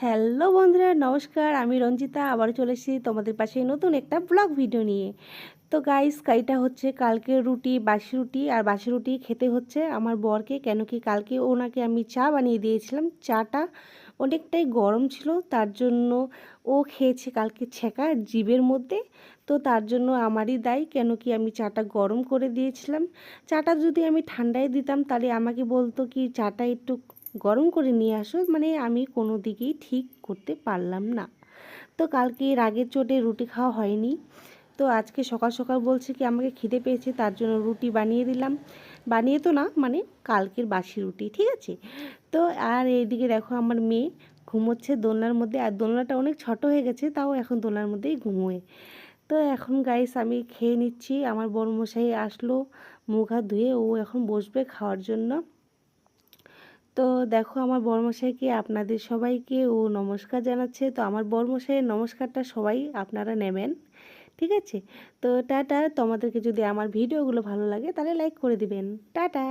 Hello বন্ধুরা, নমস্কার। আমি রঞ্জিতা আবার চলে এসেছি তোমাদের পাশে নতুন একটা ব্লগ ভিডিও নিয়ে। তো গাইস, কাইটা হচ্ছে কালকে রুটি, বাসি রুটি, আর বাসি রুটি খেতে হচ্ছে আমার বরকে। কেন কি কালকে ওনাকে আমি চা বানিয়ে দিয়েছিলাম, চাটা অনেকটাই গরম ছিল, তার জন্য ও খেয়েছে কালকে ছ্যাঁকা জিভের মধ্যে। তো তার জন্য আমারই দায়, কেন কি আমি চাটা গরম করে দিয়েছিলাম। চাটা যদি আমি ঠান্ডায় দিতাম তাহলে আমাকে বলতো কি চাটা একটু গরম করে নিয়ে আসো, মানে আমি কোনো দিকেই ঠিক করতে পারলাম না। তো কালকে রাগের চোটে রুটি খাওয়া হয়নি। তো আজকে সকাল সকাল বলছে কি আমাকে খিদে পেয়েছে, তার জন্য রুটি বানিয়ে দিলাম। বানিয়ে তো না, মানে কালকের বাসি রুটি, ঠিক আছে। তো আর এইদিকে দেখো আমার মেয়ে ঘুমোচ্ছে দোলনার মধ্যে, আর দোলনাটা অনেক ছোট হয়ে গেছে, তাও এখন দোলনার মধ্যেই ঘুমোয়। তো এখন গাইস আমি খেয়ে নিচ্ছি। আমার বড়মশাই আসলো, মুখ হাত ধুয়ে ও এখন বসবে খাওয়ার জন্য। তো দেখো আমার বড়মশাইকে আপনাদের সবাইকে ও নমস্কার জানাচ্ছে। তো আমার বড়মশাইয়ের নমস্কারটা সবাই আপনারা নেবেন, ঠিক আছে। তো টাটা। তোমাদেরকে যদি আমার ভিডিওগুলো ভালো লাগে তাহলে লাইক করে দিবেন। টাটা।